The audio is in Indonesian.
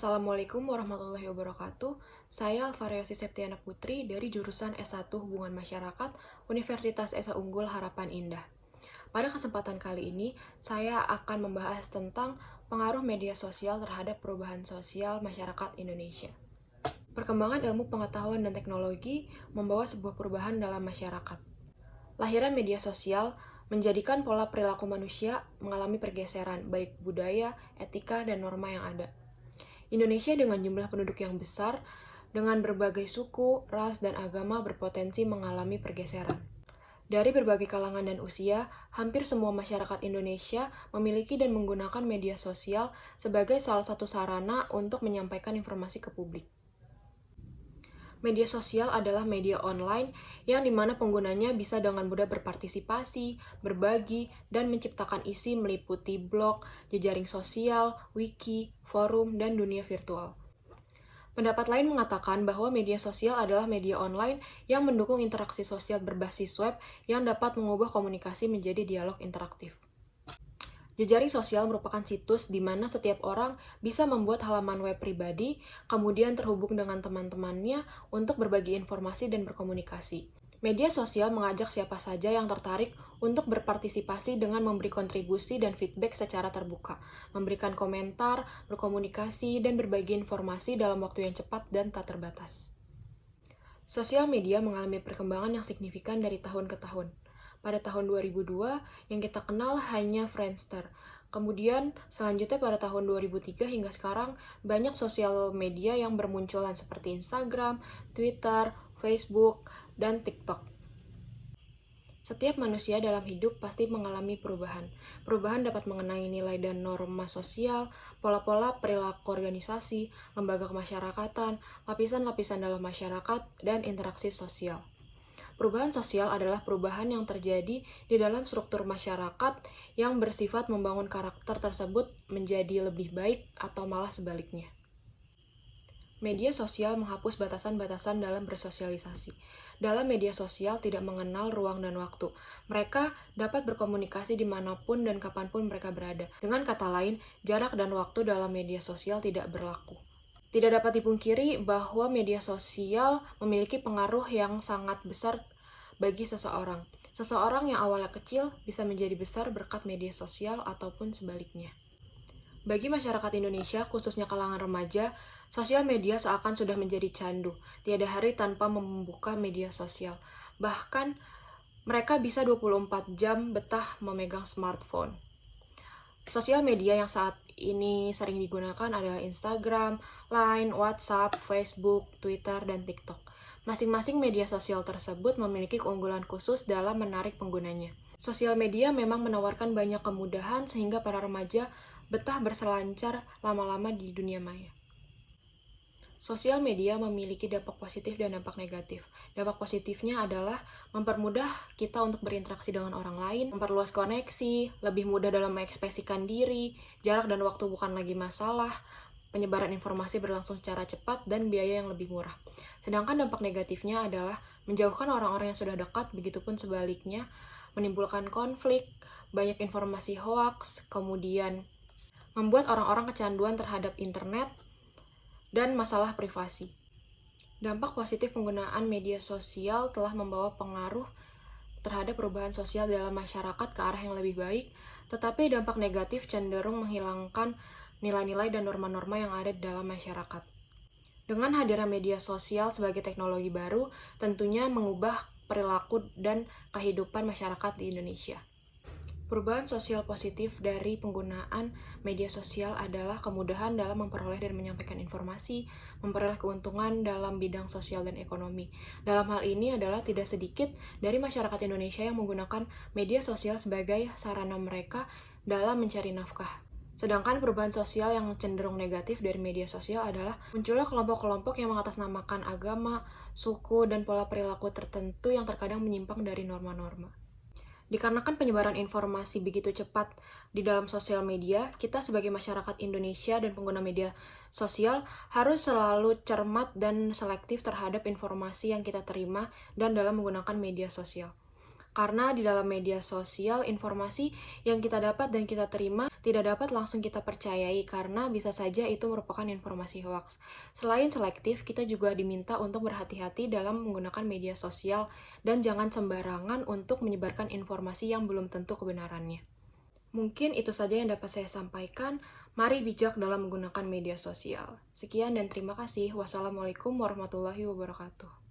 Assalamualaikum warahmatullahi wabarakatuh. Saya Alvariosi Septiana Putri dari jurusan S1 Hubungan Masyarakat Universitas Esa Unggul Harapan Indah. Pada kesempatan kali ini, saya akan membahas tentang pengaruh media sosial terhadap perubahan sosial masyarakat Indonesia. Perkembangan ilmu pengetahuan dan teknologi membawa sebuah perubahan dalam masyarakat. Lahirnya media sosial menjadikan pola perilaku manusia mengalami pergeseran, baik budaya, etika, dan norma yang ada. Indonesia dengan jumlah penduduk yang besar, dengan berbagai suku, ras, dan agama berpotensi mengalami pergeseran. Dari berbagai kalangan dan usia, hampir semua masyarakat Indonesia memiliki dan menggunakan media sosial sebagai salah satu sarana untuk menyampaikan informasi ke publik. Media sosial adalah media online yang dimana penggunanya bisa dengan mudah berpartisipasi, berbagi, dan menciptakan isi meliputi blog, jejaring sosial, wiki, forum, dan dunia virtual. Pendapat lain mengatakan bahwa media sosial adalah media online yang mendukung interaksi sosial berbasis web yang dapat mengubah komunikasi menjadi dialog interaktif. Jejaring sosial merupakan situs di mana setiap orang bisa membuat halaman web pribadi, kemudian terhubung dengan teman-temannya untuk berbagi informasi dan berkomunikasi. Media sosial mengajak siapa saja yang tertarik untuk berpartisipasi dengan memberi kontribusi dan feedback secara terbuka, memberikan komentar, berkomunikasi, dan berbagi informasi dalam waktu yang cepat dan tak terbatas. Sosial media mengalami perkembangan yang signifikan dari tahun ke tahun. Pada tahun 2002, yang kita kenal hanya Friendster. Kemudian, selanjutnya pada tahun 2003 hingga sekarang, banyak sosial media yang bermunculan seperti Instagram, Twitter, Facebook, dan TikTok. Setiap manusia dalam hidup pasti mengalami perubahan. Perubahan dapat mengenai nilai dan norma sosial, pola-pola perilaku organisasi, lembaga kemasyarakatan, lapisan-lapisan dalam masyarakat, dan interaksi sosial. Perubahan sosial adalah perubahan yang terjadi di dalam struktur masyarakat yang bersifat membangun karakter tersebut menjadi lebih baik atau malah sebaliknya. Media sosial menghapus batasan-batasan dalam bersosialisasi. Dalam media sosial tidak mengenal ruang dan waktu. Mereka dapat berkomunikasi dimanapun dan kapanpun mereka berada. Dengan kata lain, jarak dan waktu dalam media sosial tidak berlaku. Tidak dapat dipungkiri bahwa media sosial memiliki pengaruh yang sangat besar bagi seseorang. Seseorang yang awalnya kecil bisa menjadi besar berkat media sosial ataupun sebaliknya. Bagi masyarakat Indonesia, khususnya kalangan remaja, sosial media seakan sudah menjadi candu. Tiada hari tanpa membuka media sosial. Bahkan, mereka bisa 24 jam betah memegang smartphone. Sosial media yang saat ini sering digunakan adalah Instagram, Line, WhatsApp, Facebook, Twitter, dan TikTok. Masing-masing media sosial tersebut memiliki keunggulan khusus dalam menarik penggunanya. Sosial media memang menawarkan banyak kemudahan sehingga para remaja betah berselancar lama-lama di dunia maya. Sosial media memiliki dampak positif dan dampak negatif. Dampak positifnya adalah mempermudah kita untuk berinteraksi dengan orang lain, memperluas koneksi, lebih mudah dalam mengekspresikan diri, jarak dan waktu bukan lagi masalah, penyebaran informasi berlangsung secara cepat, dan biaya yang lebih murah. Sedangkan dampak negatifnya adalah menjauhkan orang-orang yang sudah dekat, begitupun sebaliknya, menimbulkan konflik, banyak informasi hoaks, kemudian membuat orang-orang kecanduan terhadap internet, dan masalah privasi. Dampak positif penggunaan media sosial telah membawa pengaruh terhadap perubahan sosial dalam masyarakat ke arah yang lebih baik, tetapi dampak negatif cenderung menghilangkan nilai-nilai dan norma-norma yang ada di dalam masyarakat. Dengan hadirnya media sosial sebagai teknologi baru, tentunya mengubah perilaku dan kehidupan masyarakat di Indonesia. Perubahan sosial positif dari penggunaan media sosial adalah kemudahan dalam memperoleh dan menyampaikan informasi, memperoleh keuntungan dalam bidang sosial dan ekonomi. Dalam hal ini adalah tidak sedikit dari masyarakat Indonesia yang menggunakan media sosial sebagai sarana mereka dalam mencari nafkah. Sedangkan perubahan sosial yang cenderung negatif dari media sosial adalah munculnya kelompok-kelompok yang mengatasnamakan agama, suku, dan pola perilaku tertentu yang terkadang menyimpang dari norma-norma. Dikarenakan penyebaran informasi begitu cepat di dalam sosial media, kita sebagai masyarakat Indonesia dan pengguna media sosial harus selalu cermat dan selektif terhadap informasi yang kita terima dan dalam menggunakan media sosial. Karena di dalam media sosial, informasi yang kita dapat dan kita terima tidak dapat langsung kita percayai karena bisa saja itu merupakan informasi hoax. Selain selektif, kita juga diminta untuk berhati-hati dalam menggunakan media sosial dan jangan sembarangan untuk menyebarkan informasi yang belum tentu kebenarannya. Mungkin itu saja yang dapat saya sampaikan. Mari bijak dalam menggunakan media sosial. Sekian dan terima kasih. Wassalamualaikum warahmatullahi wabarakatuh.